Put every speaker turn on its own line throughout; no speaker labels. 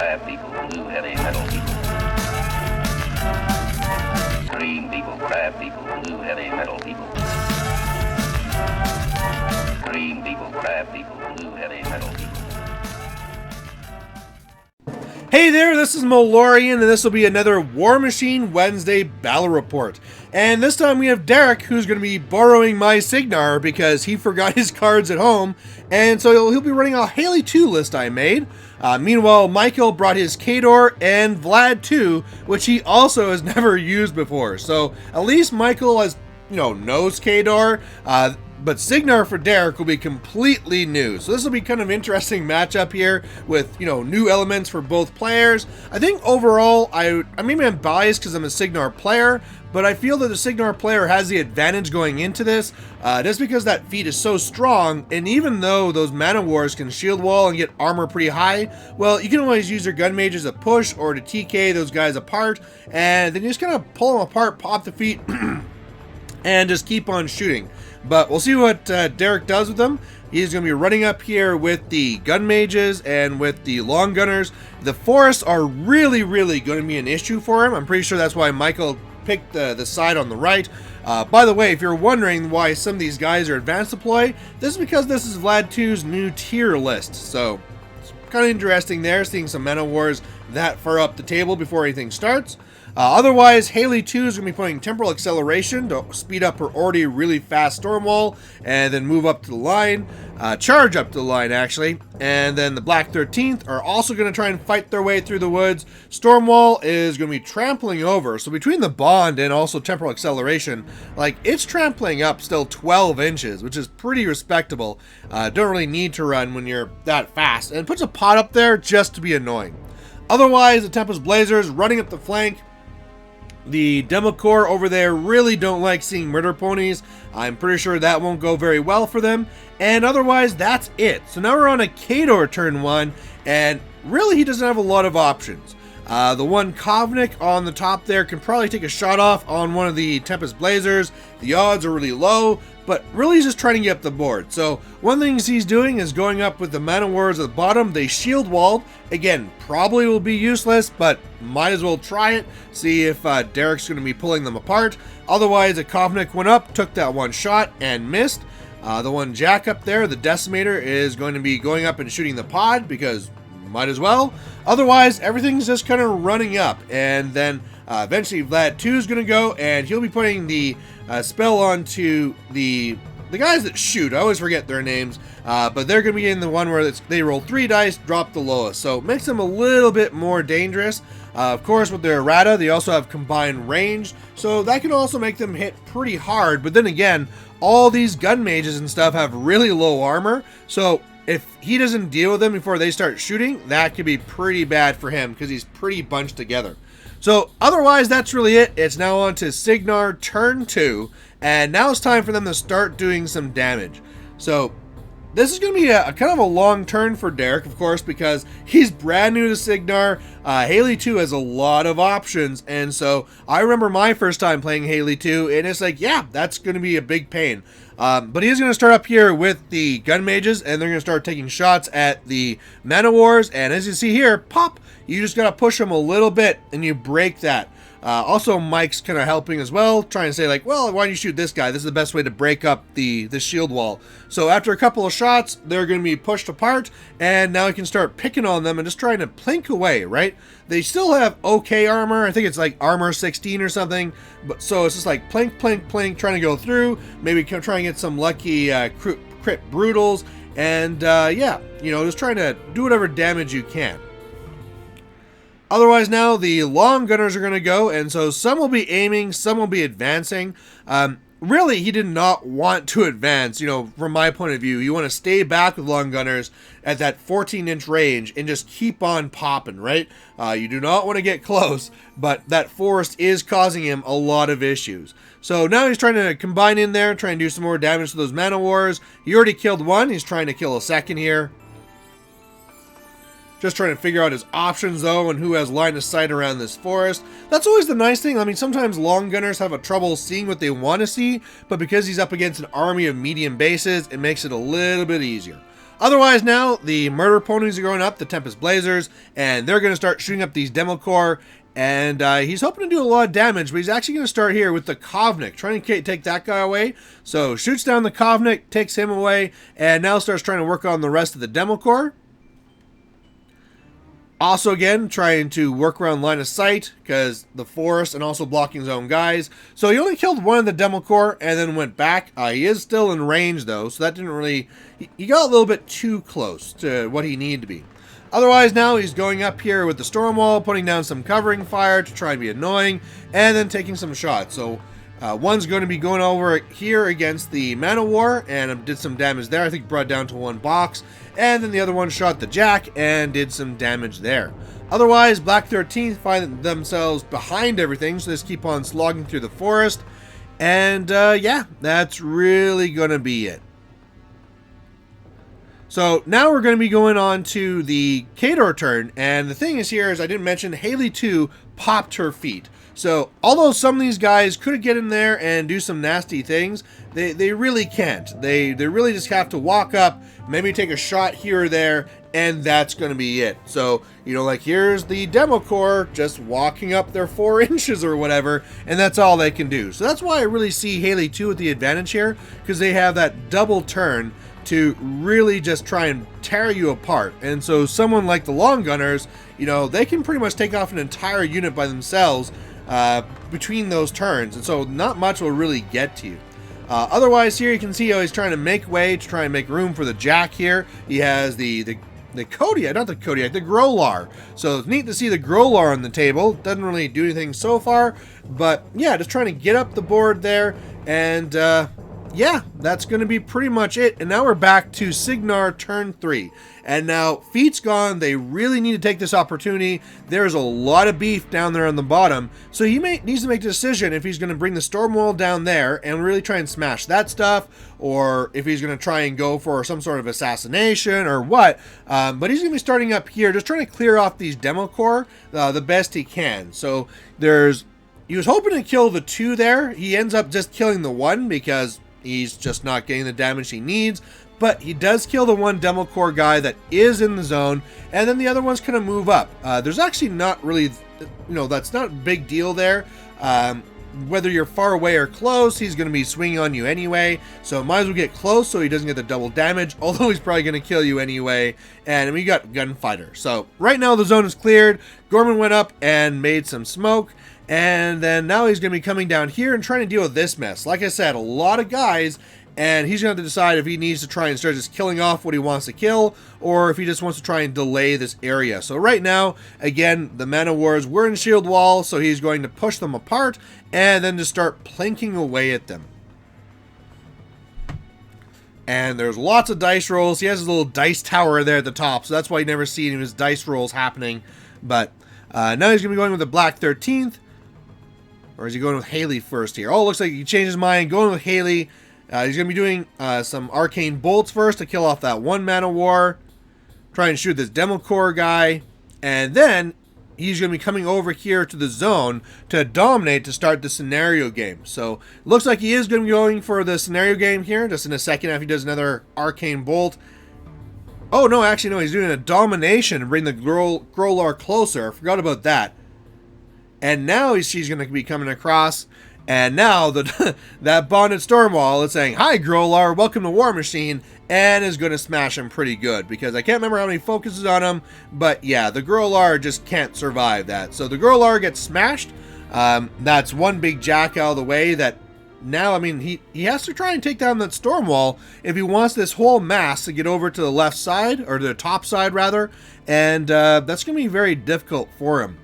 crab people, blue heavy metal people. Green people, crab people, blue heavy metal people. Green people, crab people, blue heavy metal people.
Hey there, this is Molorian, and this will be another War Machine Wednesday Battle Report. And this time we have Derek, who's going to be borrowing my Cygnar because he forgot his cards at home, and so he'll be running a Haley2 list I made. Meanwhile, Michael brought his Khador and Vlad2, which he also has never used before. So at least Michael knows Khador. But Cygnar for Derek will be completely new. So this will be kind of interesting matchup here with, new elements for both players. I think overall, maybe I'm biased because I'm a Cygnar player, but I feel that the Cygnar player has the advantage going into this, just because that feat is so strong, and even though those mana wars can shield wall and get armor pretty high, well, you can always use your gun mage as a push or to TK those guys apart, and then you just kind of pull them apart, pop the feat, and just keep on shooting. But we'll see what Derek does with them. He's going to be running up here with the gun mages and with the long gunners. The forests are really, really going to be an issue for him. I'm pretty sure that's why Michael picked the side on the right. By the way, if you're wondering why some of these guys are advanced deploy, this is because this is Vlad2's new tier list. So it's kind of interesting there, seeing some mana wars that far up the table before anything starts. Otherwise, Haley2 is going to be putting temporal acceleration to speed up her already really fast storm wall, and then move up to the line, charge up to the line actually, and then the Black 13th are also going to try and fight their way through the woods. Storm wall is going to be trampling over, so between the bond and also temporal acceleration, it's trampling up still 12 inches, which is pretty respectable. Don't really need to run when you're that fast, and it puts a pot up there just to be annoying. Otherwise, the Tempest Blazers running up the flank. The Demo Corps over there really don't like seeing murder ponies. I'm pretty sure that won't go very well for them. And otherwise, that's it. So now we're on a Khador turn 1, and really he doesn't have a lot of options. The one Kovnik on the top there can probably take a shot off on one of the Tempest Blazers. The odds are really low, but really he's just trying to get up the board. So one of the things he's doing is going up with the mana wars at the bottom. They shield walled. Again, probably will be useless, but might as well try it. See if Derek's going to be pulling them apart. Otherwise, a Kovnik went up, took that one shot, and missed. The one Jack up there, the Decimator, is going to be going up and shooting the pod because might as well. Otherwise, everything's just kind of running up, and then eventually Vlad2 is going to go, and he'll be putting the spell onto the guys that shoot. I always forget their names, but they're going to be in the one where they roll 3 dice, drop the lowest, so it makes them a little bit more dangerous. Of course, with their errata, they also have combined range, so that can also make them hit pretty hard. But then again, all these gun mages and stuff have really low armor, so if he doesn't deal with them before they start shooting, that could be pretty bad for him because he's pretty bunched together. So otherwise, that's really it. It's now on to Cygnar turn 2, and now it's time for them to start doing some damage. So this is going to be a kind of a long turn for Derek, of course, because he's brand new to Cygnar. Haley2 has a lot of options, and so I remember my first time playing Haley2, and it's like, yeah, that's going to be a big pain. But he's going to start up here with the gun mages, and they're going to start taking shots at the mana wars, and as you see here, pop, you just got to push them a little bit, and you break that. Also, Mike's kind of helping as well, trying to say well, why don't you shoot this guy? This is the best way to break up the shield wall. So after a couple of shots, they're going to be pushed apart, and now you can start picking on them and just trying to plink away, right? They still have okay armor. I think it's armor 16 or something. But so it's just plink, plink, plink, trying to go through. Maybe try and get some lucky crit brutals, and yeah, just trying to do whatever damage you can. Otherwise, now the long gunners are going to go, and so some will be aiming, some will be advancing. Really, he did not want to advance, from my point of view. You want to stay back with long gunners at that 14-inch range and just keep on popping, right? You do not want to get close, but that forest is causing him a lot of issues. So now he's trying to combine in there, trying to do some more damage to those mana wars. He already killed one. He's trying to kill a second here. Just trying to figure out his options, though, and who has line of sight around this forest. That's always the nice thing. I mean, sometimes long gunners have a trouble seeing what they want to see, but because he's up against an army of medium bases, it makes it a little bit easier. Otherwise now, the murder ponies are going up, the Tempest Blazers, and they're going to start shooting up these Demo Corps. And he's hoping to do a lot of damage, but he's actually going to start here with the Kovnik, trying to take that guy away. So shoots down the Kovnik, takes him away, and now starts trying to work on the rest of the Demo Corps. Also, again, trying to work around line of sight because the forest and also blocking his own guys. So he only killed one of the Demo Corps and then went back. He is still in range, though, so that didn't really... He got a little bit too close to what he needed to be. Otherwise, now he's going up here with the storm wall, putting down some covering fire to try and be annoying, and then taking some shots. So one's going to be going over here against the Man of War, and did some damage there. I think brought down to one box. And then the other one shot the Jack and did some damage there. Otherwise, Black 13th find themselves behind everything, so they just keep on slogging through the forest. And yeah, that's really going to be it. So now we're going to be going on to the Khador turn, and the thing is here is I didn't mention Haley2 popped her feet. So although some of these guys could get in there and do some nasty things, they really can't. They really just have to walk up, maybe take a shot here or there, and that's going to be it. So, you know, like here's the Demo Corps just walking up their 4 inches or whatever, and that's all they can do. So that's why I really see Haley2 with the advantage here, because they have that double turn to really just try and tear you apart. And so someone like the Long Gunners, you know, they can pretty much take off an entire unit by themselves between those turns, and so not much will really get to you. Otherwise, here you can see how he's trying to make way to try and make room for the Jack here. He has the Kodiak, not the Kodiak, the Grolar. So it's neat to see the Grolar on the table. Doesn't really do anything so far, but yeah, just trying to get up the board there, and yeah, that's going to be pretty much it. And now we're back to Cygnar turn 3. And now Feet's gone. They really need to take this opportunity. There's a lot of beef down there on the bottom. So he needs to make a decision if he's going to bring the storm wall down there and really try and smash that stuff, or if he's going to try and go for some sort of assassination or what. But he's going to be starting up here, just trying to clear off these Demo Corps the best he can. So he was hoping to kill the 2 there. He ends up just killing the 1 because he's just not getting the damage he needs, but he does kill the 1 Demo Corps guy that is in the zone, and then the other one's kind of move up. There's actually not really, you know, that's not a big deal there. Whether you're far away or close, he's going to be swinging on you anyway, so might as well get close so he doesn't get the double damage, although he's probably going to kill you anyway. And we got Gunfighter. So right now the zone is cleared. Gorman went up and made some smoke. And then now he's going to be coming down here and trying to deal with this mess. Like I said, a lot of guys, and he's going to have to decide if he needs to try and start just killing off what he wants to kill, or if he just wants to try and delay this area. So right now, again, the Man of Wars were in shield wall, so he's going to push them apart and then just start plinking away at them. And there's lots of dice rolls. He has his little dice tower there at the top, so that's why you never see any of his dice rolls happening. But now he's going to be going with the Black 13th. Or is he going with Haley first here? Oh, it looks like he changed his mind. Going with Haley. He's going to be doing some arcane bolts first to kill off that 1 Man of War. Try and shoot this Demo Corps guy. And then he's going to be coming over here to the zone to dominate to start the scenario game. So it looks like he is going to be going for the scenario game here. Just in a second after he does another arcane bolt. Oh, no, actually, no. He's doing a domination to bring the Grolar closer. I forgot about that. And now she's going to be coming across, and now that bonded Stormwall is saying, "Hi, Grolar, welcome to War Machine," and is going to smash him pretty good, because I can't remember how many focuses on him, but yeah, the Grolar just can't survive that. So the Grolar gets smashed. That's one big Jack out of the way that now, I mean, he has to try and take down that Stormwall if he wants this whole mass to get over to the left side, or the top side, rather, and that's going to be very difficult for him.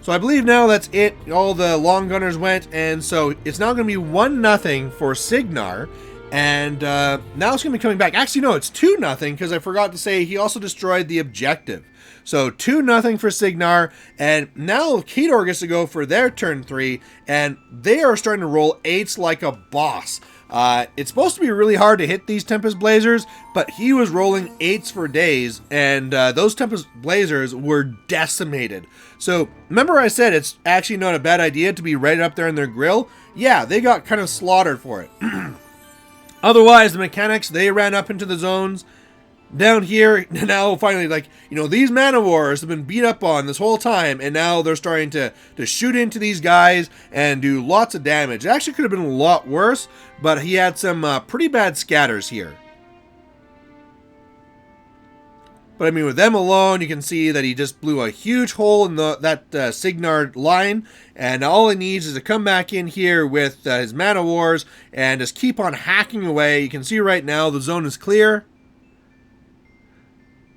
So I believe now that's it. All the Long Gunners went, and so it's now going to be 1-0 for Cygnar. And now it's going to be coming back. Actually, no, it's 2-0, because I forgot to say he also destroyed the objective. So 2-0 for Cygnar, and now Khador gets to go for their turn 3, and they are starting to roll 8s like a boss. It's supposed to be really hard to hit these Tempest Blazers, but he was rolling 8s for days, and those Tempest Blazers were decimated. So remember I said it's actually not a bad idea to be right up there in their grill? Yeah, they got kind of slaughtered for it. Otherwise, the mechanics, they ran up into the zones. Down here, now finally, like, you know, these mana wars have been beat up on this whole time, and now they're starting to shoot into these guys and do lots of damage. It actually could have been a lot worse, but he had some pretty bad scatters here. But I mean, with them alone, you can see that he just blew a huge hole in that Cygnar line, and all he needs is to come back in here with his mana wars and just keep on hacking away. You can see right now the zone is clear.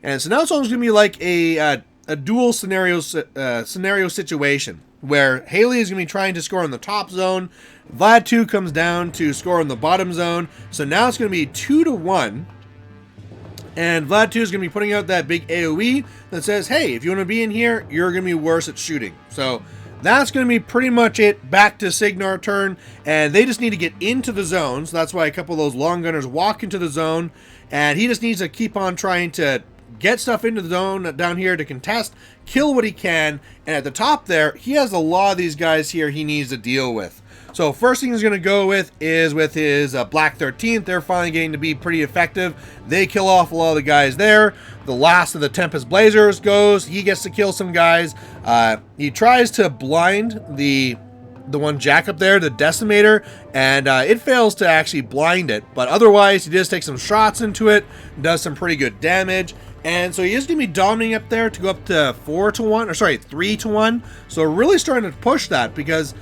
And so now it's almost going to be like a dual scenario situation where Haley is going to be trying to score in the top zone. Vlad2 comes down to score in the bottom zone. So now it's going to be 2-1. And Vlad2 is going to be putting out that big AoE that says, hey, if you want to be in here, you're going to be worse at shooting. So that's going to be pretty much it. Back to Cygnar turn. And they just need to get into the zone. So that's why a couple of those long gunners walk into the zone. And he just needs to keep on trying to get stuff into the zone down here to contest, kill what he can, and at the top there, he has a lot of these guys here he needs to deal with. So first thing he's going to go with is with his Black 13th. They're finally getting to be pretty effective. They kill off a lot of the guys there. The last of the Tempest Blazers goes. He gets to kill some guys. He tries to blind the one jack up there, the Decimator, and it fails to actually blind it. But otherwise, he does take some shots into it, does some pretty good damage. And so he is going to be dominating up there to go up to 3-1. So really starting to push that because,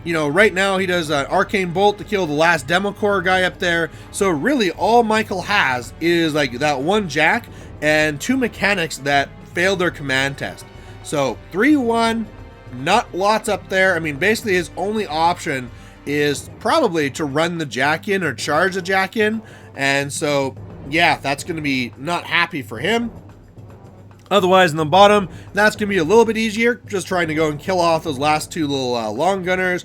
you know, right now he does an Arcane Bolt to kill the last Demo Core guy up there. So really all Michael has is like that one jack and 2 mechanics that failed their command test. So 3-1, not lots up there. I mean, basically his only option is probably to run the jack in or charge the jack in. And so yeah, that's going to be not happy for him. Otherwise, in the bottom, that's going to be a little bit easier. Just trying to go and kill off those last 2 little long gunners.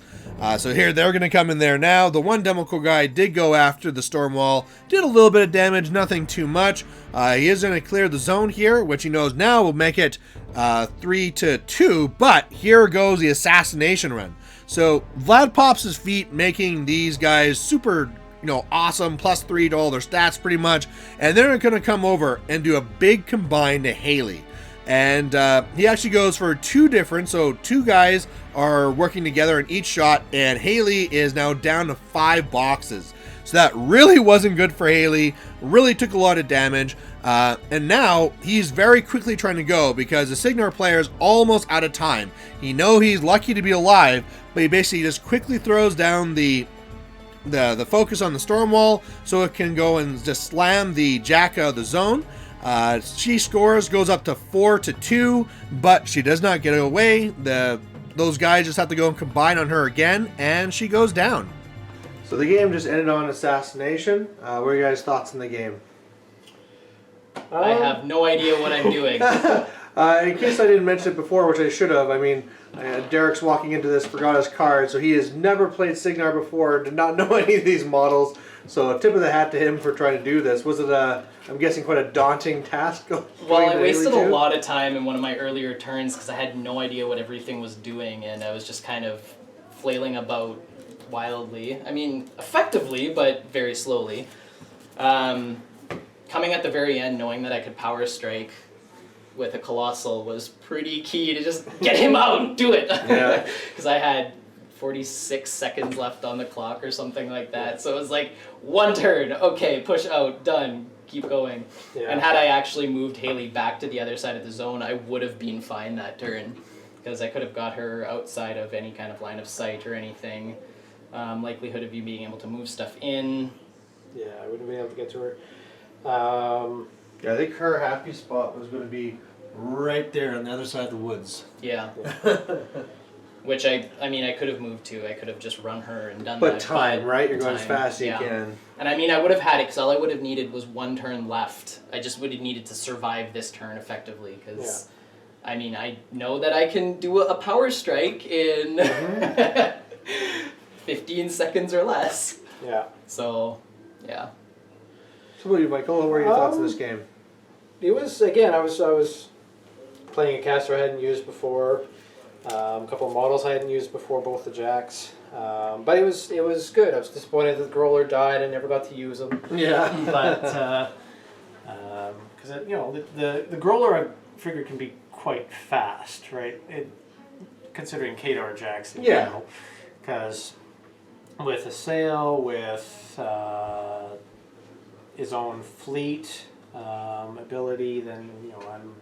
So here, they're going to come in there now. The one Demo Core guy did go after the Storm Wall. Did a little bit of damage, nothing too much. He is going to clear the zone here, which he knows now will make it 3-2. But here goes the assassination run. So Vlad pops his feet, making these guys super, you know, awesome, +3 to all their stats pretty much, and they're going to come over and do a big combine to Haley. And he actually goes for 2 different, so 2 guys are working together in each shot, and Haley is now down to 5 boxes. So that really wasn't good for Haley, really took a lot of damage, and now he's very quickly trying to go because the Cygnar player is almost out of time. He knows he's lucky to be alive, but he basically just quickly throws down the focus on the Storm Wall so it can go and just slam the jack out of the zone. She scores, goes up to 4-2, but she does not get away. Those guys just have to go and combine on her again, and she goes down. So the game just ended on assassination. What are your guys' thoughts on the game?
I have no idea what I'm doing.
In case I didn't mention it before, which I should have, I mean, Derek's walking into this, forgot his card, so he has never played Cygnar before, did not know any of these models, so a tip of the hat to him for trying to do this. Was it, I'm guessing, quite a daunting task?
Well, I wasted a lot of time in one of my earlier turns because I had no idea what everything was doing, and I was just kind of flailing about wildly. I mean, effectively, but very slowly. Coming at the very end, knowing that I could power strike with a Colossal was pretty key to just get him out and do it. Yeah. Because I had 46 seconds left on the clock or something like that. So it was like, 1 turn, okay, push out, done, keep going. Yeah. And had I actually moved Haley back to the other side of the zone, I would have been fine that turn. Because I could have got her outside of any kind of line of sight or anything. Likelihood of you being able to move stuff in.
Yeah, I wouldn't be able to get to her.
Yeah, I think her happy spot was going to be right there on the other side of the woods.
Yeah. Which I mean, I could have moved to. I could have just run her and done
but
that.
Time, right? You're going
time,
as fast as
yeah.
you can.
And I mean, I would have had it because all I would have needed was 1 turn left. I just would have needed to survive this turn effectively because, I mean, I know that I can do a power strike in 15 seconds or less.
Yeah.
So, yeah.
So what about you, Michael? What were your thoughts on this game?
It was, again, I was playing a caster I hadn't used before. A couple of models I hadn't used before, both the jacks. But it was good. I was disappointed that the Growler died. I never got to use him.
Yeah.
But because the Growler I figure can be quite fast, right? Considering Khador jacks in general, because with a sail, with his own fleet ability, then I'm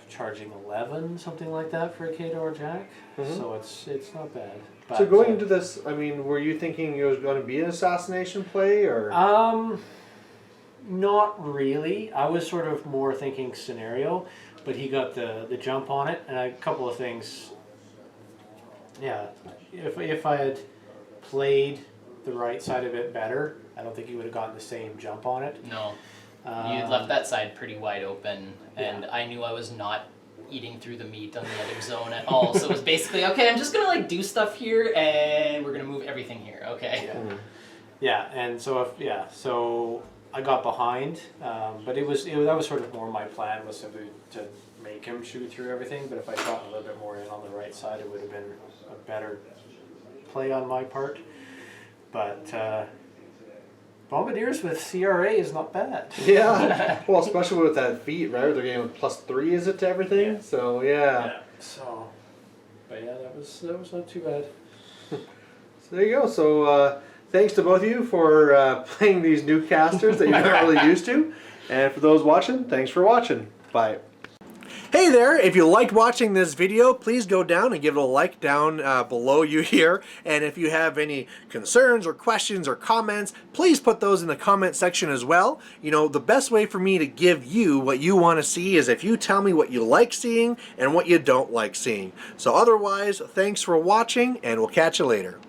charging 11, something like that for a Khador jack. So it's not bad. But,
So going into this, I mean, were you thinking it was going to be an assassination play, or?
Not really. I was sort of more thinking scenario, but he got the jump on it, and a couple of things. Yeah, if I had played the right side of it better, I don't think he would have gotten the same jump on it.
No. You left that side pretty wide open, and I knew I was not eating through the meat on the other zone at all. So it was basically, okay, I'm just gonna like do stuff here, and we're gonna move everything here. Okay.
Yeah, and so so I got behind, but that was sort of more my plan, was simply to make him shoot through everything. But if I'd gotten a little bit more in on the right side, it would have been a better play on my part. But Bombardiers with CRA is not bad.
Yeah. Well, especially with that feat, right? They're getting +3, is it, to everything?
Yeah.
So yeah.
So, but yeah, that was not too bad.
So there you go. So thanks to both of you for playing these new casters that you're not really used to. And for those watching, thanks for watching. Bye. Hey there, if you liked watching this video, please go down and give it a like down below you here. And if you have any concerns or questions or comments, please put those in the comment section as well. You know, the best way for me to give you what you want to see is if you tell me what you like seeing and what you don't like seeing. So otherwise, thanks for watching, and we'll catch you later.